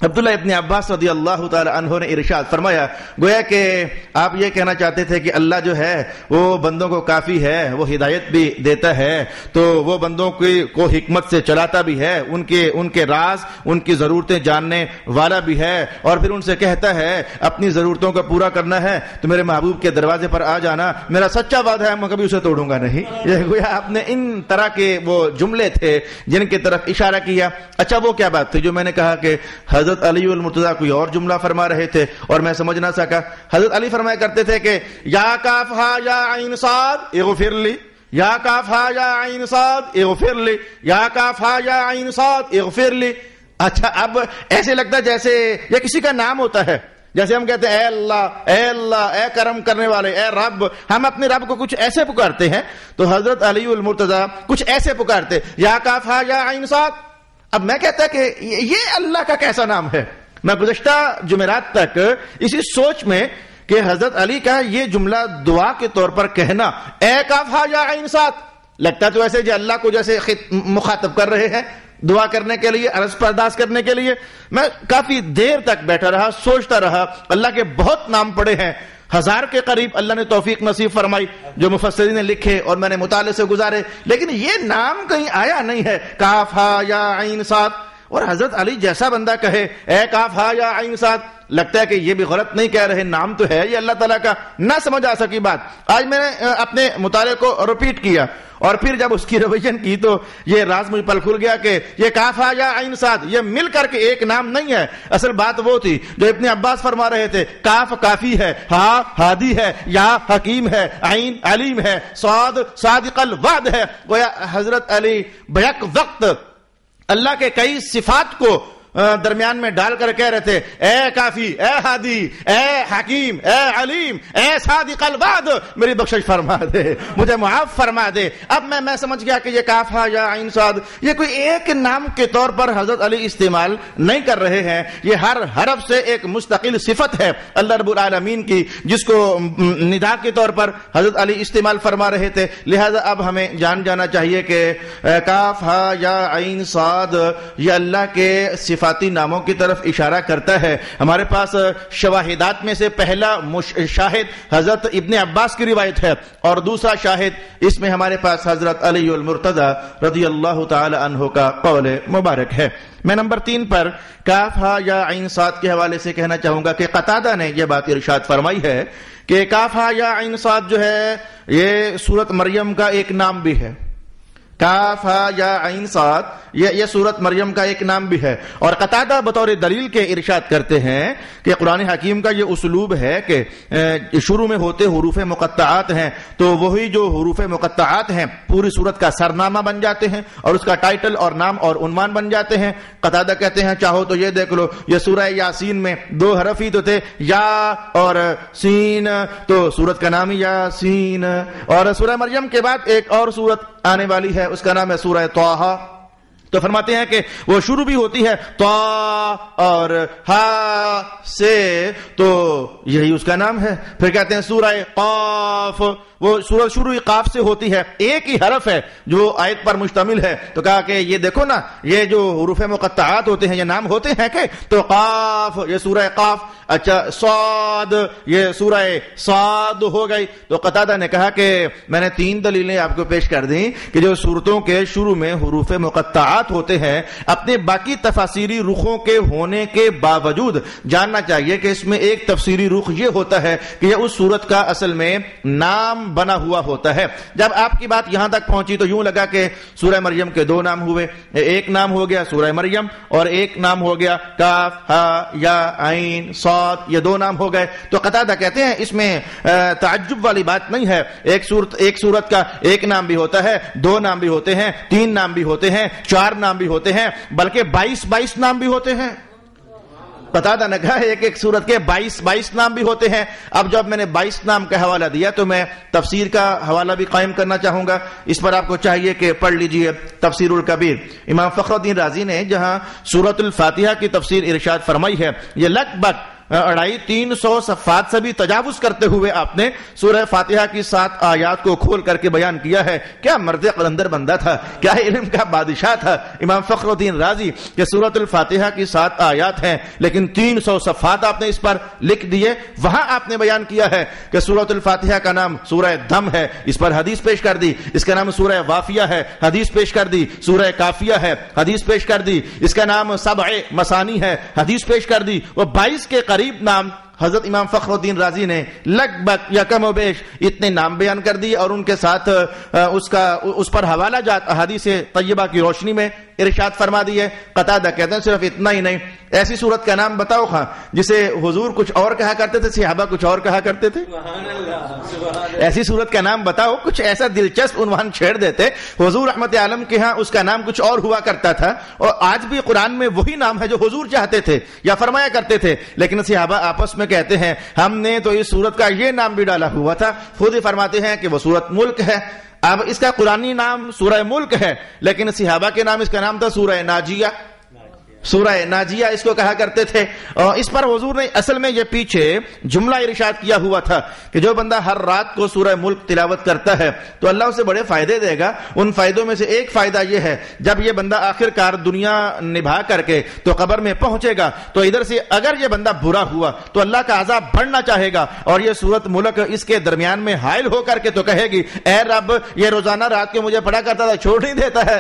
عبداللہ ابن عباس رضی اللہ تعالی عنہ نے ارشاد فرمایا. گویا کہ آپ یہ کہنا چاہتے تھے کہ اللہ جو ہے وہ بندوں کو کافی ہے, وہ ہدایت بھی دیتا ہے, تو وہ بندوں کو حکمت سے چلاتا بھی ہے, ان کے راز ان کی ضرورتیں جاننے والا بھی ہے, اور پھر ان سے کہتا ہے اپنی ضرورتوں کو پورا کرنا ہے تو میرے محبوب کے دروازے پر آ جانا, میرا سچا وعدہ ہے میں کبھی اسے توڑوں گا نہیں. یہ گویا آپ نے ان طرح کے وہ جملے تھے جن کی طرف اشارہ کیا. اچھا وہ کیا بات تھی جو میں نے کہا کہ حضرت علی المرتضیٰ کوئی اور جملہ فرما رہے تھے اور میں سمجھ نہ سکا. حضرت علی فرمایا کرتے تھے کہ یا کاف ہا یا عین صاد اغفر لی, یا کاف ہا یا عین صاد اغفر لی, یا کاف ہا یا عین صاد اغفر لی. اچھا اب ایسے لگتا جیسے یہ کسی کا نام ہوتا ہے, جیسے ہم کہتے ہیں اے اللہ، اے کرم کرنے والے، اے رب، ہم اپنے رب کو کچھ ایسے پکارتے ہیں، تو حضرت علی المرتضیٰ کچھ ایسے پکارتے، یا کاف ہا یا عین صاد۔ اب میں کہتا کہ یہ اللہ کا کیسا نام ہے؟ میں گزشتہ جمعرات تک اسی سوچ میں کہ حضرت علی کا یہ جملہ دعا کے طور پر کہنا، اے کاف ہا یا عین صاد، لگتا تو ایسے جو اللہ کو جیسے مخاطب کر رہے ہیں دعا کرنے کے لیے، عرض پرداز کرنے کے لیے۔ میں کافی دیر تک بیٹھا رہا، سوچتا رہا، اللہ کے بہت نام پڑے ہیں، 1000 کے قریب اللہ نے توفیق نصیب فرمائی جو مفسرین نے لکھے اور میں نے مطالعے سے گزارے، لیکن یہ نام کہیں آیا نہیں ہے کاف ہا یا عین صاد۔ اور حضرت علی جیسا بندہ کہے اے کاف ہا یا عین صاد، لگتا ہے کہ یہ بھی غلط نہیں کہہ رہے، نام تو ہے یہ اللہ تعالیٰ کا۔ نہ سمجھ آ سکی بات، آج میں نے اپنے مطالعے کو ریپیٹ کیا اور پھر جب اس کی ریویژن کی تو یہ راز مجھ پر کھل گیا کہ یہ کاف ہا یا عین صاد یہ مل کر کے ایک نام نہیں ہے۔ اصل بات وہ تھی جو ابن عباس فرما رہے تھے، کاف کافی ہے، ہا ہادی ہے، یا حکیم ہے، عین علیم ہے، صاد صادق الوعد ہے۔ گویا حضرت علی بیک وقت اللہ کے کئی صفات کو درمیان میں ڈال کر کہہ رہے تھے، اے کافی، اے ہادی، اے حکیم، اے علیم، اے صادق الوعد، میری بخشش فرما دے، مجھے معاف فرما دے۔ اب میں سمجھ گیا کہ یہ کاف ہا یا عین صاد یہ کوئی ایک نام کے طور پر حضرت علی استعمال نہیں کر رہے ہیں، یہ ہر حرف سے ایک مستقل صفت ہے اللہ رب العالمین کی، جس کو ندا کے طور پر حضرت علی استعمال فرما رہے تھے۔ لہذا اب ہمیں جانا چاہیے کہ کاف ہا یا عین صاد یہ اللہ کے صفاتی ناموں کی طرف اشارہ کرتا ہے۔ ہمارے پاس شواہدات میں سے پہلا شاہد حضرت ابن عباس کی روایت ہے اور دوسرا شاہد اس میں ہمارے پاس حضرت علی المرتضیٰ رضی اللہ تعالی عنہ کا قول مبارک ہے۔ میں نمبر 3 پر کاف ہا یا عین صاد کے حوالے سے کہنا چاہوں گا کہ قتادہ نے یہ بات ارشاد فرمائی ہے کہ کاف ہا یا عین صاد جو ہے یہ سورت مریم کا ایک نام بھی ہے۔ کاف ہا یا عین صاد یہ سورت مریم کا ایک نام بھی ہے، اور قتادہ بطور دلیل کے ارشاد کرتے ہیں کہ قرآن حکیم کا یہ اسلوب ہے کہ شروع میں ہوتے حروف مقطعات ہیں تو وہی جو حروف مقطعات ہیں پوری سورت کا سرنامہ بن جاتے ہیں اور اس کا ٹائٹل اور نام اور عنوان بن جاتے ہیں۔ قتادہ کہتے ہیں چاہو تو یہ دیکھ لو، یہ سورہ یاسین میں 2 حرف ہی تو تھے، یا اور سین، تو سورت کا نام ہی یاسین، اور سورہ مریم کے بعد ایک اور سورت آنے والی ہے اس کا نام ہے سورہ طٰہٰ، تو فرماتے ہیں کہ وہ شروع بھی ہوتی ہے طا اور ہا سے، تو یہی اس کا نام ہے۔ پھر کہتے ہیں سورہ قاف، وہ سورت شروع قاف سے ہوتی ہے، ایک ہی حرف ہے جو آیت پر مشتمل ہے، تو کہا کہ یہ دیکھو نا یہ جو حروف مقطعات ہوتے ہیں یہ نام ہوتے ہیں کہ، تو قاف یہ سورہ قاف، اچھا صاد یہ سورہ صاد ہو گئی۔ تو قتادہ نے کہا کہ میں نے 3 دلیلیں آپ کو پیش کر دیں کہ جو صورتوں کے شروع میں حروف مقطعات ہوتے ہیں اپنے باقی تفاسیری رخوں کے ہونے کے باوجود جاننا چاہیے کہ اس میں ایک تفسیری رخ یہ ہوتا ہے کہ یہ اس صورت کا اصل میں نام بنا ہوا ہوتا ہے۔ جب آپ کی بات یہاں تک پہنچی تو یوں لگا کہ سورہ مریم کے 2 نام ہوئے، ایک نام ہو گیا سورہ مریم اور ایک نام ہو گیا کاف ہا یا عین صاد، یہ 2 نام ہو گئے۔ تو قتادہ کہتے ہیں اس میں تعجب والی بات نہیں ہے، ایک صورت کا ایک نام بھی ہوتا ہے، 2 نام بھی ہوتے ہیں، 3 نام بھی ہوتے ہیں، 4 نام بھی ہوتے ہیں، بلکہ 22 نام بھی ہوتے ہیں۔ قتادہ نے کہا ایک صورت کے 22 نام بھی ہوتے ہیں۔ اب جب میں نے 22 نام کا حوالہ دیا تو میں تفسیر کا حوالہ بھی قائم کرنا چاہوں گا، اس پر آپ کو چاہیے کہ پڑھ لیجئے تفسیر الکبیر، امام فخر الدین رازی نے جہاں سورۃ الفاتحہ کی تفسیر ارشاد فرمائی ہے، یہ لگ بھگ 250-300 صفحات سے بھی تجاوز کرتے ہوئے آپ نے سورہ فاتحہ کی 7 آیات کو کھول کر کے بیان کیا ہے۔ کیا مرد قلندر بندہ تھا، کیا علم کا بادشاہ تھا امام فخر الدین رازی کہ سورۃ الفاتحہ کی 7 آیات ہیں لیکن 300 صفحات آپ نے اس پر لکھ دیے۔ وہاں آپ نے بیان کیا ہے کہ سورۃ الفاتحہ کا نام سورہ دم ہے، اس پر حدیث پیش کر دی، اس کا نام سورہ وافیہ ہے، حدیث پیش کر دی، سورہ کافیہ ہے، حدیث پیش کر دی، اس کا نام 7 مثانی ہے، حدیث پیش کر دی۔ وہ 22 کے قریب نام حضرت امام فخر الدین رازی نے لگ بھگ یا کم و بیش اتنے نام بیان کر دیے اور ان کے ساتھ اس پر حوالہ جات احادیث طیبہ کی روشنی میں ارشاد فرما دیے. قتادہ کہتے ہیں صرف اتنا ہی نہیں, ایسی صورت کا نام بتاؤ خاں جسے حضور کچھ اور کہا کرتے تھے, صحابہ کچھ اور کہا کرتے تھے. ایسی صورت کا نام بتاؤ, کچھ ایسا دلچسپ عنوان چھیڑ دیتے. حضور رحمت عالم کے ہاں اس کا نام کچھ اور ہوا کرتا تھا, اور آج بھی قرآن میں وہی نام ہے جو حضور چاہتے تھے یا فرمایا کرتے تھے, لیکن صحابہ آپس میں کہتے ہیں ہم نے تو اس سورت کا یہ نام بھی ڈالا ہوا تھا. خود ہی فرماتے ہیں کہ وہ سورت ملک ہے. اب اس کا قرآنی نام سورہ ملک ہے, لیکن صحابہ کے نام اس کا نام تھا سورہ ناجیہ. سورہ ناجیہ اس کو کہا کرتے تھے. اور اس پر حضور نے اصل میں یہ پیچھے جملہ ارشاد کیا ہوا تھا کہ جو بندہ ہر رات کو سورہ ملک تلاوت کرتا ہے تو اللہ اسے بڑے فائدے دے گا. ان فائدوں میں سے ایک فائدہ یہ ہے, جب یہ بندہ آخر کار دنیا نبھا کر کے تو قبر میں پہنچے گا تو ادھر سے اگر یہ بندہ برا ہوا تو اللہ کا عذاب بڑھنا چاہے گا, اور یہ سورت ملک اس کے درمیان میں حائل ہو کر کے تو کہے گی اے رب یہ روزانہ رات کے مجھے پڑھا کرتا تھا, چھوڑ نہیں دیتا ہے,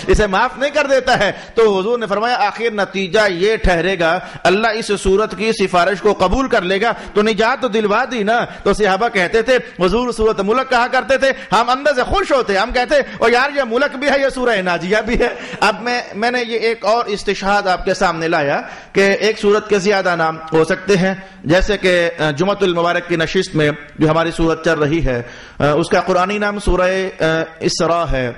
اسے معاف نہیں کر دیتا ہے. تو حضور نے فرمایا آخر نتیجہ یہ ٹھہرے گا اللہ اس صورت کی سفارش کو قبول کر لے گا تو نجات تو دلوا دی نا. تو صحابہ کہتے تھے حضور سورت ملک کہا کرتے تھے, ہم اندر سے خوش ہوتے, ہم کہتے اور یار یہ ملک بھی ہے, یہ سورہ ناجیہ بھی ہے. اب میں نے یہ ایک اور استشہاد آپ کے سامنے لایا کہ ایک سورت کے زیادہ نام ہو سکتے ہیں, جیسے کہ جمعۃ المبارک کی نشست میں جو ہماری سورت چل رہی ہے اس کا قرآنی نام سورہ اسراء ہے,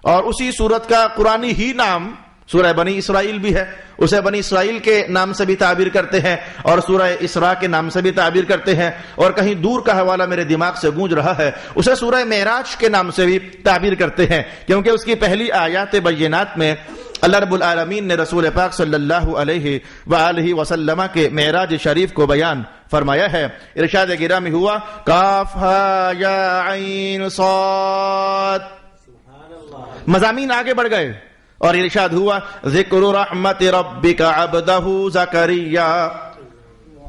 اور اسی سورت کا قرآنی ہی نام سورہ بنی اسرائیل بھی ہے. اسے بنی اسرائیل کے نام سے بھی تعبیر کرتے ہیں اور سورہ اسراء کے نام سے بھی تعبیر کرتے ہیں, اور کہیں دور کا حوالہ میرے دماغ سے گونج رہا ہے اسے سورہ معراج کے نام سے بھی تعبیر کرتے ہیں, کیونکہ اس کی پہلی آیات بینات میں اللہ رب العالمین نے رسول پاک صلی اللہ علیہ وآلہ وسلم کے معراج شریف کو بیان فرمایا ہے. ارشاد گرامی ہوا کاف ہا یا عین صاد, مضامین آگے بڑھ گئے اور ارشاد ہوا ذکر رحمت ربک عبدہ زکریا,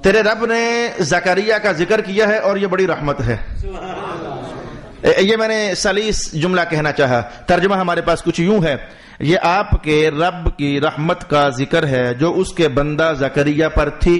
تیرے رب نے زکریا کا ذکر کیا ہے اور یہ بڑی رحمت ہے. یہ میں نے سلیس جملہ کہنا چاہا, ترجمہ ہمارے پاس کچھ یوں ہے, یہ آپ کے رب کی رحمت کا ذکر ہے جو اس کے بندہ زکریا پر تھی.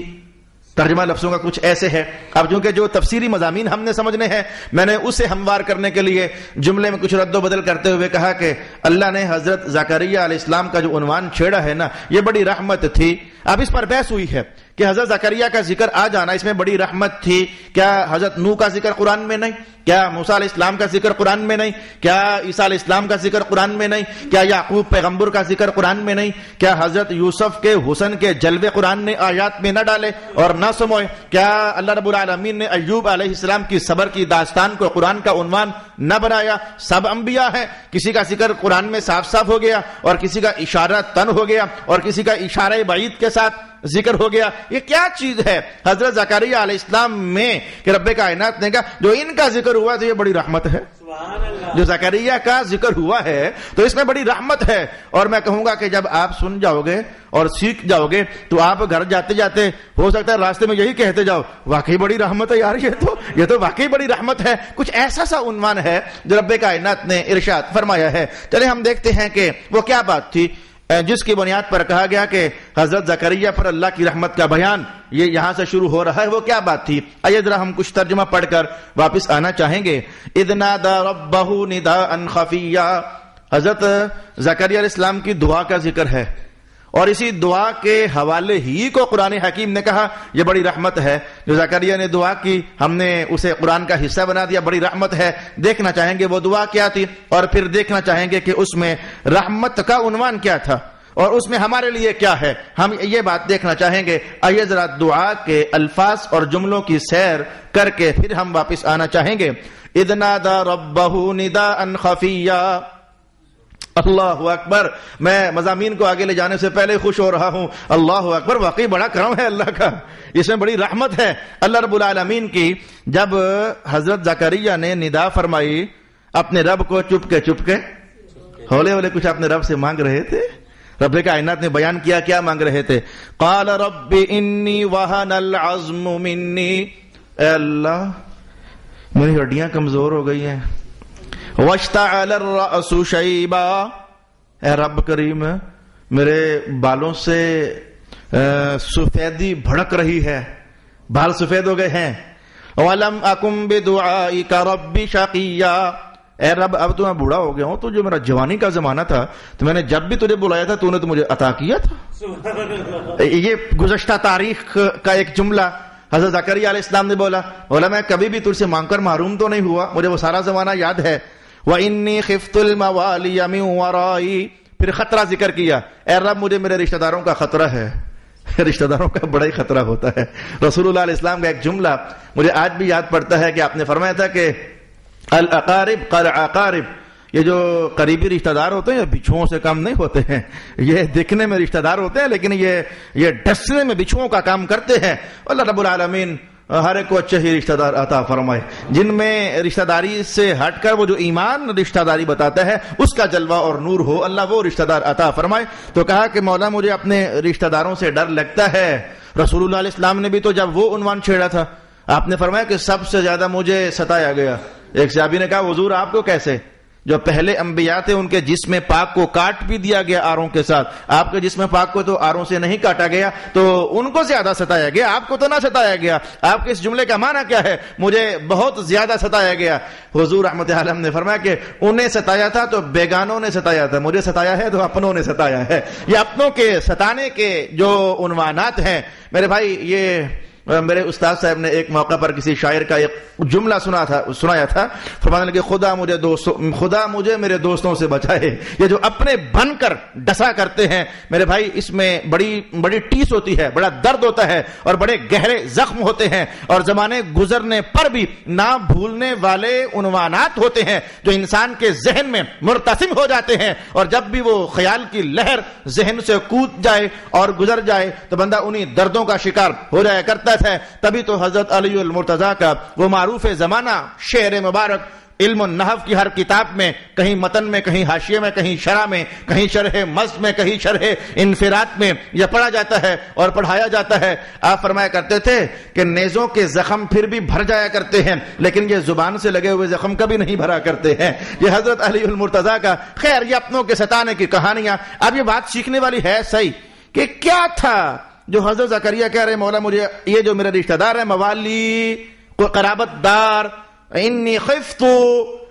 ترجمہ لفظوں کا کچھ ایسے ہے. اب چونکہ جو تفسیری مضامین ہم نے سمجھنے ہیں, میں نے اسے ہموار کرنے کے لیے جملے میں کچھ رد و بدل کرتے ہوئے کہا کہ اللہ نے حضرت زکریا علیہ السلام کا جو عنوان چھیڑا ہے نا یہ بڑی رحمت تھی. اب اس پر بحث ہوئی ہے کہ حضرت زکریا کا ذکر آ جانا اس میں بڑی رحمت تھی. کیا حضرت نوح کا ذکر قرآن میں نہیں؟ کیا موسیٰ علیہ السلام کا ذکر قرآن میں نہیں؟ کیا عیسیٰ علیہ السلام کا ذکر قرآن میں نہیں؟ کیا یعقوب پیغمبر کا ذکر قرآن میں نہیں؟ کیا حضرت یوسف کے حسن کے جلوے قرآن نے آیات میں نہ ڈالے اور نہ سموئے؟ کیا اللہ رب العالمین نے ایوب علیہ السلام کی صبر کی داستان کو قرآن کا عنوان نہ بنایا؟ سب انبیاء ہیں, کسی کا ذکر قرآن میں صاف صاف ہو گیا اور کسی کا اشارہ تن ہو گیا اور کسی کا اشارہ بعید کے ساتھ ذکر ہو گیا. یہ کیا چیز ہے حضرت زکریا علیہ السلام میں کہ رب کائنات نے کہا جو ان کا ذکر ہوا تو یہ بڑی رحمت ہے. جو زکریا کا ذکر ہوا ہے تو اس میں بڑی رحمت ہے. اور میں کہوں گا کہ جب آپ سن جاؤ گے اور سیکھ جاؤ گے تو آپ گھر جاتے جاتے ہو سکتا ہے راستے میں یہی کہتے جاؤ واقعی بڑی رحمت ہے یار, یہ تو واقعی بڑی رحمت ہے. کچھ ایسا سا عنوان ہے جو رب کائنات نے ارشاد فرمایا ہے. چلے ہم دیکھتے ہیں کہ وہ کیا بات تھی جس کی بنیاد پر کہا گیا کہ حضرت زکریا پر اللہ کی رحمت کا بیان یہ یہاں سے شروع ہو رہا ہے. وہ کیا بات تھی؟ آئیے ذرا ہم کچھ ترجمہ پڑھ کر واپس آنا چاہیں گے. اذ نادى ربه نداء خفيا, حضرت زکریا علیہ السلام کی دعا کا ذکر ہے اور اسی دعا کے حوالے ہی کو قرآن حکیم نے کہا یہ بڑی رحمت ہے. جو زکریا نے دعا کی ہم نے اسے قرآن کا حصہ بنا دیا, بڑی رحمت ہے. دیکھنا چاہیں گے وہ دعا کیا تھی اور پھر دیکھنا چاہیں گے کہ اس میں رحمت کا عنوان کیا تھا اور اس میں ہمارے لیے کیا ہے. ہم یہ بات دیکھنا چاہیں گے. آئیے ذرا دعا کے الفاظ اور جملوں کی سیر کر کے پھر ہم واپس آنا چاہیں گے. اذ نادى ربه نداء خفيا, اللہ اکبر. میں مضامین کو آگے لے جانے سے پہلے خوش ہو رہا ہوں. اللہ اکبر, واقعی بڑا کرم ہے اللہ کا, اس میں بڑی رحمت ہے اللہ رب العالمین کی. جب حضرت زکریا نے ندا فرمائی اپنے رب کو چپ کے ہولے ہولے کچھ اپنے رب سے مانگ رہے تھے. رب کائنات نے بیان کیا کیا مانگ رہے تھے. قال رب انی وہن العظم منی, اے اللہ میری ہڈیاں کمزور ہو گئی ہیں. واشتعل الرأس شیبا, اے رب کریم میرے بالوں سے سفیدی بھڑک رہی ہے, بال سفید ہو گئے ہیں. ولم اکن بدعائک رب شقیا, اے رب اب تو میں بوڑھا ہو گیا ہوں، تو جو میرا جوانی کا زمانہ تھا تو میں نے جب بھی تجھے بلایا تھا تو نے تو مجھے عطا کیا تھا. یہ گزشتہ تاریخ کا ایک جملہ حضرت زکریا علیہ السلام نے بولا میں کبھی بھی تجھ سے مانگ کر محروم تو نہیں ہوا، مجھے وہ سارا زمانہ یاد ہے. وَإِنِّي خِفْتُ الْمَوَالِيَ مِنْ وَرَائِي، پھر خطرہ ذکر کیا، اے رب مجھے میرے رشتہ داروں کا خطرہ ہے. رشتہ داروں کا بڑا ہی خطرہ ہوتا ہے. رسول اللہ علیہ السلام کا ایک جملہ مجھے آج بھی یاد پڑتا ہے کہ آپ نے فرمایا تھا کہ الاقارب قرعقارب، یہ جو قریبی رشتہ دار ہوتے ہیں بچھوؤں سے کم نہیں ہوتے ہیں. یہ دکھنے میں رشتہ دار ہوتے ہیں لیکن یہ ڈسنے میں بچھوؤں کا کام کرتے ہیں. اللہ رب العالمین ہر ایک کو اچھے ہی رشتہ دار عطا فرمائے، جن میں رشتہ داری سے ہٹ کر وہ جو ایمان رشتہ داری بتاتا ہے اس کا جلوہ اور نور ہو، اللہ وہ رشتہ دار عطا فرمائے. تو کہا کہ مولا مجھے اپنے رشتہ داروں سے ڈر لگتا ہے. رسول اللہ علیہ السلام نے بھی تو جب وہ عنوان چھیڑا تھا آپ نے فرمایا کہ سب سے زیادہ مجھے ستایا گیا. ایک صحابی نے کہا حضور آپ کو کیسے؟ جو پہلے انبیاء تھے ان کے جسم پاک کو کاٹ بھی دیا گیا آروں کے ساتھ، آپ کے جسم پاک کو تو آروں سے نہیں کاٹا گیا، تو ان کو زیادہ ستایا گیا، آپ کو تو نہ ستایا گیا. آپ کے اس جملے کا معنی کیا ہے؟ مجھے بہت زیادہ ستایا گیا. حضور رحمت عالم نے فرمایا کہ انہیں ستایا تھا تو بیگانوں نے ستایا تھا، مجھے ستایا ہے تو اپنوں نے ستایا ہے. یہ اپنوں کے ستانے کے جو عنوانات ہیں میرے بھائی، یہ میرے استاد صاحب نے ایک موقع پر کسی شاعر کا ایک جملہ سنایا تھا. فرمانے لگے خدا مجھے میرے دوستوں سے بچائے. یہ جو اپنے بن کر ڈسا کرتے ہیں میرے بھائی، اس میں بڑی ٹیس ہوتی ہے، بڑا درد ہوتا ہے اور بڑے گہرے زخم ہوتے ہیں اور زمانے گزرنے پر بھی نہ بھولنے والے عنوانات ہوتے ہیں جو انسان کے ذہن میں مرتسم ہو جاتے ہیں، اور جب بھی وہ خیال کی لہر ذہن سے کود جائے اور گزر جائے تو بندہ انہی دردوں کا شکار ہو جایا کرتا ہے. تبھی تو حضرت علی المرتضیٰ کا وہ معروف زمانہ شعر مبارک علم النحو کی ہر کتاب میں، کہیں متن میں، کہیں حاشیے میں، کہیں شرح میں، کہیں شرح مزد میں، کہیں شرح انفراد میں یہ پڑھا جاتا ہے اور پڑھایا جاتا ہے. آپ فرمایا کرتے تھے کہ نیزوں کے زخم پھر بھی بھر جایا کرتے ہیں لیکن یہ زبان سے لگے ہوئے زخم کبھی نہیں بھرا کرتے ہیں. یہ حضرت علی المرتضیٰ کا. خیر یہ اپنوں کے ستانے کی کہانیاں. اب یہ بات سیکھنے والی ہے صحیح کہ کیا تھا جو حضرت زکریا کہہ رہے مولا مجھے یہ جو میرے رشتہ دار ہے موالی کوئی قرابت دار، انی خفت،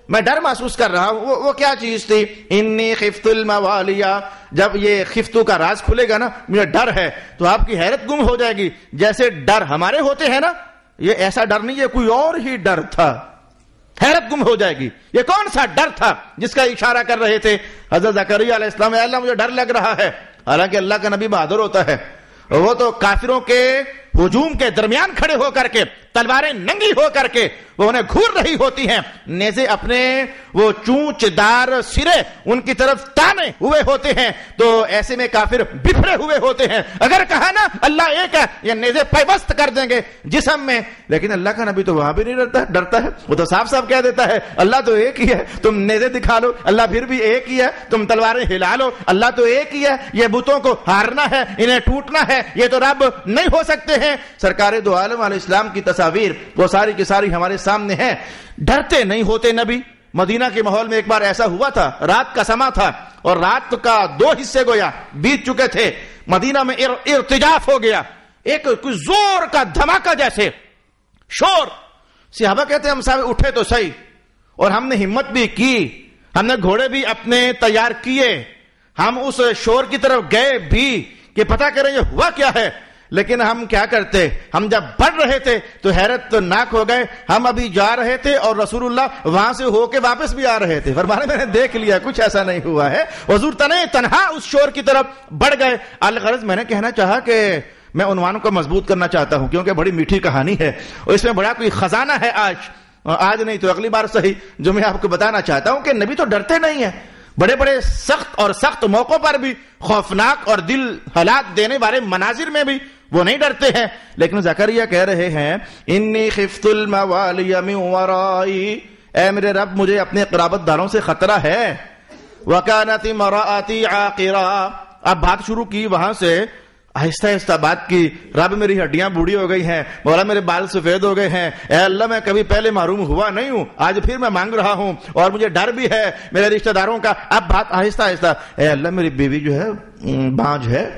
میں ڈر محسوس کر رہا ہوں. وہ کیا چیز تھی؟ انی خفت الموالیہ. جب یہ خفتو کا راز کھلے گا نا، مجھے ڈر ہے، تو آپ کی حیرت گم ہو جائے گی. جیسے ڈر ہمارے ہوتے ہیں نا، یہ ایسا ڈر نہیں، یہ کوئی اور ہی ڈر تھا. حیرت گم ہو جائے گی. یہ کون سا ڈر تھا جس کا اشارہ کر رہے تھے حضرت زکریا علیہ السلام؟ اے اللہ مجھے ڈر لگ رہا ہے. حالانکہ اللہ کا نبی بہادر ہوتا ہے، وہ تو کافروں کے ہجوم کے درمیان کھڑے ہو کر کے تلواریں ننگی ہو کر کے وہ انہیں گھور رہی ہوتی ہیں، نیزے اپنے وہ چونچ دار سرے ان کی طرف تانے ہوئے ہوتے ہیں، تو ایسے میں کافر بکھرے ہوئے ہوتے ہیں. اگر کہا نا اللہ ایک ہے، یہ نیزے پیوست کر دیں گے جسم میں. لیکن اللہ کا نبی تو وہاں بھی نہیں ڈرتا ہے، وہ تو صاف صاف کہہ دیتا ہے اللہ تو ایک ہی ہے، تم نیزے دکھا لو اللہ پھر بھی ایک ہی ہے، تم تلواریں ہلا لو اللہ تو ایک ہی ہے. یہ بتوں کو ہارنا ہے، انہیں ٹوٹنا ہے، یہ تو رب نہیں ہو سکتے ہیں. سرکار دو عالم علیہ السلام کی تصاویر وہ ساری کی ساری ہمارے سامنے ہیں. ڈرتے نہیں ہوتے نبی. مدینہ کے ماحول میں ایک بار ایسا ہوا تھا، رات کا سما تھا اور رات کا 2 حصے گویا بیت چکے تھے. مدینہ میں ارتجاف ہو گیا، ایک کوئی زور کا دھماکہ جیسے شور. صحابہ کہتے ہیں ہم صاحب اٹھے تو صحیح، اور ہم نے ہمت بھی کی، ہم نے گھوڑے بھی اپنے تیار کیے، ہم اس شور کی طرف گئے بھی کہ پتہ کریں یہ ہوا کیا ہے. لیکن ہم کیا کرتے، ہم جب بڑھ رہے تھے تو حیرت ناک ہو گئے. ہم ابھی جا رہے تھے اور رسول اللہ وہاں سے ہو کے واپس بھی آ رہے تھے. فرمانے میں نے دیکھ لیا کچھ ایسا نہیں ہوا ہے. حضور تنہا اس شور کی طرف بڑھ گئے. الغرض میں نے کہنا چاہا کہ میں عنوان کو مضبوط کرنا چاہتا ہوں کیونکہ بڑی میٹھی کہانی ہے اور اس میں بڑا کوئی خزانہ ہے. آج نہیں تو اگلی بار صحیح جو میں آپ کو بتانا چاہتا ہوں کہ نبی تو ڈرتے نہیں ہیں. بڑے بڑے سخت موقعوں پر بھی، خوفناک اور دل ہلاک دینے والے مناظر میں بھی وہ نہیں ڈرتے ہیں. لیکن زکریا کہہ رہے ہیں انی خفت الموالی من ورائی، اے میرے رب مجھے اپنے قرابت داروں سے خطرہ ہے. وکانت امراتی عاقرا. اب بات شروع کی وہاں سے، آہستہ آہستہ بات کی. رب میری ہڈیاں بوڑھی ہو گئی ہیں، مولا میرے بال سفید ہو گئے ہیں، اے اللہ میں کبھی پہلے محروم ہوا نہیں ہوں، آج پھر میں مانگ رہا ہوں اور مجھے ڈر بھی ہے میرے رشتہ داروں کا. اب بات آہستہ آہستہ، اے اللہ میری بیوی جو ہے بانج ہے.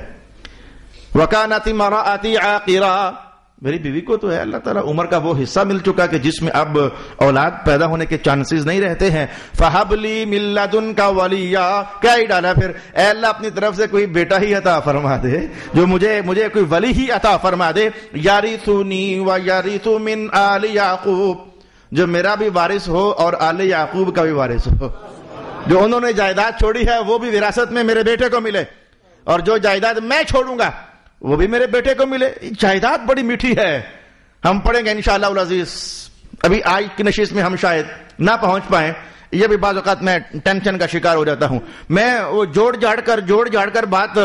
وکانت امراتی عاقرا، میری بیوی کو تو ہے اللہ تعالیٰ عمر کا وہ حصہ مل چکا کہ جس میں اب اولاد پیدا ہونے کے چانسز نہیں رہتے ہیں. فَهَبْ لِي مِن لَّدُنْكَ وَلِيًّا, کیا ہی ڈالا پھر, اے اللہ اپنی طرف سے کوئی بیٹا ہی عطا فرما دے, جو مجھے کوئی ولی ہی عطا فرما دے. یارثنی ویرث من آل یعقوب, جو میرا بھی وارث ہو اور آل یعقوب کا بھی وارث ہو. جو انہوں نے جائیداد چھوڑی ہے وہ بھی وراثت میں میرے بیٹے کو ملے, اور جو جائیداد میں چھوڑوں گا وہ بھی میرے بیٹے کو ملے. جائیداد بڑی میٹھی ہے, ہم پڑھیں گے انشاءاللہ العزیز. ابھی آج کی نشست میں ہم شاید نہ پہنچ پائیں, یہ بھی بعض اوقات میں ٹینشن کا شکار ہو جاتا ہوں. میں وہ جوڑ جاڑ کر بات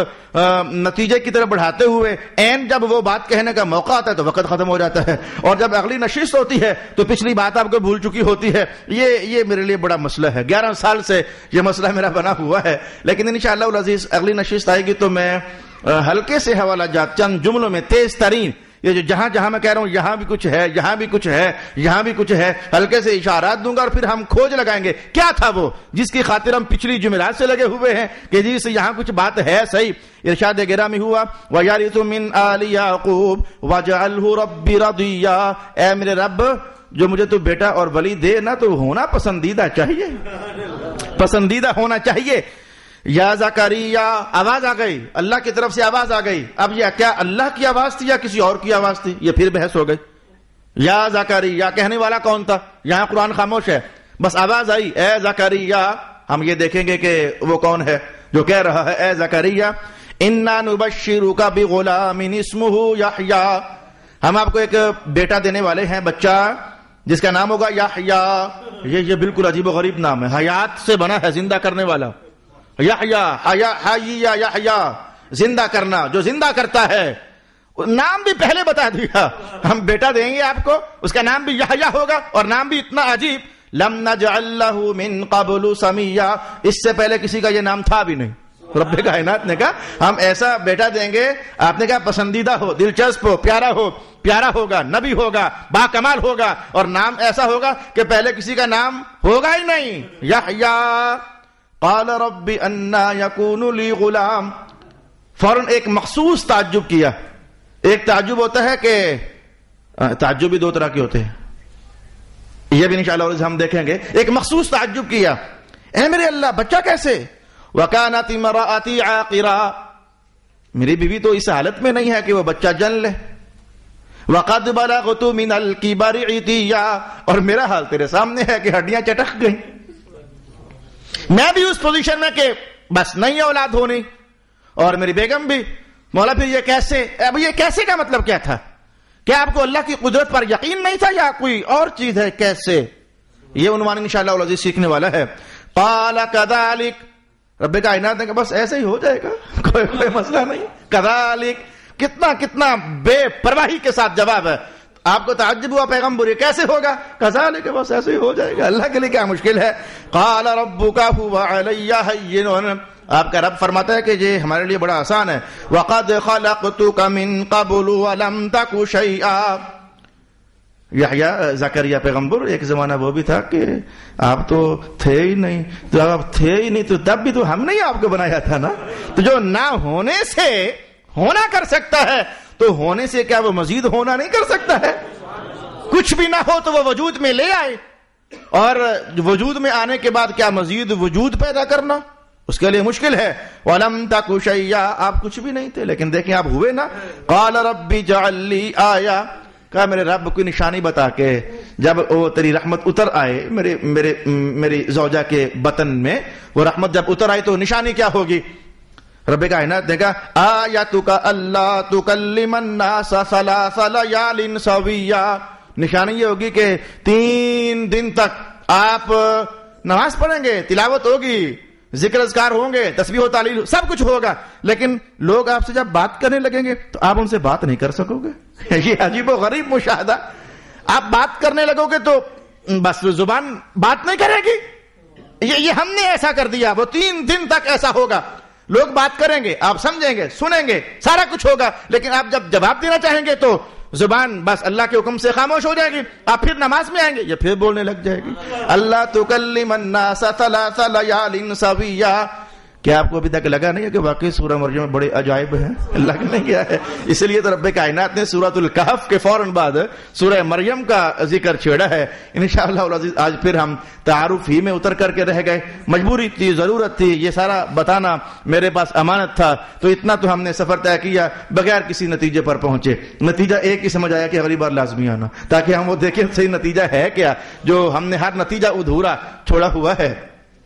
نتیجے کی طرف بڑھاتے ہوئے این جب وہ بات کہنے کا موقع آتا ہے تو وقت ختم ہو جاتا ہے, اور جب اگلی نشست ہوتی ہے تو پچھلی بات آپ کو بھول چکی ہوتی ہے. یہ میرے لیے بڑا مسئلہ ہے, 11 سال سے یہ مسئلہ میرا بنا ہوا ہے. لیکن انشاءاللہ العزیز اگلی نشست آئے گی تو میں ہلکے سے حوالہ جات چند جملوں میں تیز ترین, یہ جو جہاں میں کہہ رہا ہوں یہاں بھی کچھ ہے, یہاں بھی کچھ ہے, یہاں بھی کچھ ہے, ہلکے سے اشارات دوں گا, اور پھر ہم کھوج لگائیں گے کیا تھا وہ جس کی خاطر ہم پچھلی جمعرات سے لگے ہوئے ہیں کہ جی سے یہاں کچھ بات ہے صحیح. ارشاد گرامی ہوا وَيَرِثُ مِنْ آلِ يَعْقُوبَ وَاجْعَلْهُ رَبِّ رَضِيًّا, اے میرے رب جو مجھے تو بیٹا اور ولی دے نا تو ہونا پسندیدہ چاہیے, پسندیدہ ہونا چاہیے. یا زکریا, آواز آ گئی, اللہ کی طرف سے آواز آ گئی. اب یہ کیا اللہ کی آواز تھی یا کسی اور کی آواز تھی, یہ پھر بحث ہو گئی. یا زکریا کہنے والا کون تھا, یہاں قرآن خاموش ہے, بس آواز آئی اے زکریا. ہم یہ دیکھیں گے کہ وہ کون ہے جو کہہ رہا ہے اے زکریا. انا نبشرک بغلام اسمہ یحییٰ, ہم آپ کو ایک بیٹا دینے والے ہیں, بچہ جس کا نام ہوگا یحییٰ. یہ بالکل عجیب و غریب نام ہے, حیات سے بنا ہے, زندہ کرنے والا. یحییٰ زندہ کرنا, جو زندہ کرتا ہے. نام بھی پہلے بتا دیا, ہم بیٹا دیں گے آپ کو, اس کا نام بھی یحییٰ ہوگا, اور نام بھی اتنا عجیب, لم نجعل له من قبل سمیہ, اس سے پہلے کسی کا یہ نام تھا بھی نہیں. رب کائنات نے کہا ہم ایسا بیٹا دیں گے, آپ نے کہا پسندیدہ ہو, دلچسپ ہو, پیارا ہوگا, نبی ہوگا, با کمال ہوگا, اور نام ایسا ہوگا کہ پہلے کسی کا نام ہوگا ہی نہیں. یحییٰ قال رب انا یکون لی غلام, فوراً ایک مخصوص تعجب کیا. ایک تعجب ہوتا ہے کہ تعجب بھی 2 طرح کے ہوتے ہیں, یہ بھی انشاءاللہ ہم دیکھیں گے. ایک مخصوص تعجب کیا, اے میرے اللہ بچہ کیسے. وکانت امرأتی عاقرا, میری بیوی تو اس حالت میں نہیں ہے کہ وہ بچہ جن لے. وقد بلغت من الکبر عتیا, اور میرا حال تیرے سامنے ہے کہ ہڈیاں چٹک گئیں. میں بھی اس پوزیشن میں کہ بس نہیں اولاد ہونی, اور میری بیگم بھی. مولا پھر یہ کیسے, اب یہ کیسے کا مطلب کیا تھا, کیا آپ کو اللہ کی قدرت پر یقین نہیں تھا یا کوئی اور چیز ہے, کیسے, یہ عنوان انشاءاللہ العزیز سیکھنے والا ہے. قال كذلك, رب کائنات نے کہا بس ایسے ہی ہو جائے گا, کوئی مسئلہ نہیں. كذلك, کتنا بے پرواہی کے ساتھ جواب ہے. آپ کو تعجب ہوا پیغمبر کیسے ہوگا, كذلك, بس ایسے ہی ہو جائے گا, اللہ کے لیے کیا مشکل ہے. قال ربك هو علي هين, آپ کا رب فرماتا ہے کہ یہ ہمارے لیے بڑا آسان ہے. وقد خلقتك من قبل ولم تك شيئا. یحییٰ زکریا پیغمبر, ایک زمانہ وہ بھی تھا کہ آپ تو تھے ہی نہیں, تو آپ تھے ہی نہیں تو تب بھی تو ہم نے آپ کو بنایا تھا نا. تو جو نہ ہونے سے ہونا کر سکتا ہے تو ہونے سے کیا وہ مزید ہونا نہیں کر سکتا ہے. کچھ بھی نہ ہو تو وہ وجود میں لے آئے, اور وجود میں آنے کے بعد کیا مزید وجود پیدا کرنا اس کے لیے مشکل ہے. وَلَمْ تَكُ شَيْئًا, آپ کچھ بھی نہیں تھے لیکن دیکھیں آپ ہوئے نا. قَالَ رَبِّ اجْعَل لِّي آیَةً, کہا میرے رب کوئی نشانی بتا کے جب وہ تیری رحمت اتر آئے میری زوجہ کے بطن میں, وہ رحمت جب اتر آئی تو نشانی کیا ہوگی. رب کائنات نے کہا آیتک اللہ تکلم الناس 3 لیال سویا, نشانی یہ ہوگی کہ 3 دن تک آپ نماز پڑھیں گے, تلاوت ہوگی, ذکر اذکار ہوں گے, تسبیح و تعلیل سب کچھ ہوگا, لیکن لوگ آپ سے جب بات کرنے لگیں گے تو آپ ان سے بات نہیں کر سکو گے. یہ عجیب و غریب مشاہدہ. آپ بات کرنے لگو گے تو بس زبان بات نہیں کرے گی, یہ ہم نے ایسا کر دیا. وہ 3 دن تک ایسا ہوگا, لوگ بات کریں گے, آپ سمجھیں گے, سنیں گے, سارا کچھ ہوگا, لیکن آپ جب جواب دینا چاہیں گے تو زبان بس اللہ کے حکم سے خاموش ہو جائے گی. آپ پھر نماز میں آئیں گے, یہ پھر بولنے لگ جائے گی. اللہ تکلم الناس 3 لیال سویا, کیا آپ کو ابھی تک لگا نہیں ہے کہ واقعی سورہ مریم میں بڑے عجائب ہیں؟ لگ نہیں گیا ہے؟ اس لیے تو رب کائنات نے سورۃ الکہف کے فوراً بعد سورہ مریم کا ذکر چھیڑا ہے. انشاءاللہ العزیز آج پھر ہم تعارف ہی میں اتر کر کے رہ گئے. مجبوری تھی، ضرورت تھی، یہ سارا بتانا میرے پاس امانت تھا، تو اتنا تو ہم نے سفر طے کیا بغیر کسی نتیجے پر پہنچے. نتیجہ ایک ہی سمجھ آیا کہ اگلی بار لازمی آنا، تاکہ ہم وہ دیکھیں صحیح نتیجہ ہے کیا. جو ہم نے ہر نتیجہ ادھورا چھوڑا ہوا ہے.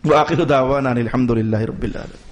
وآخر دعوانا الحمدللہ رب العالمین.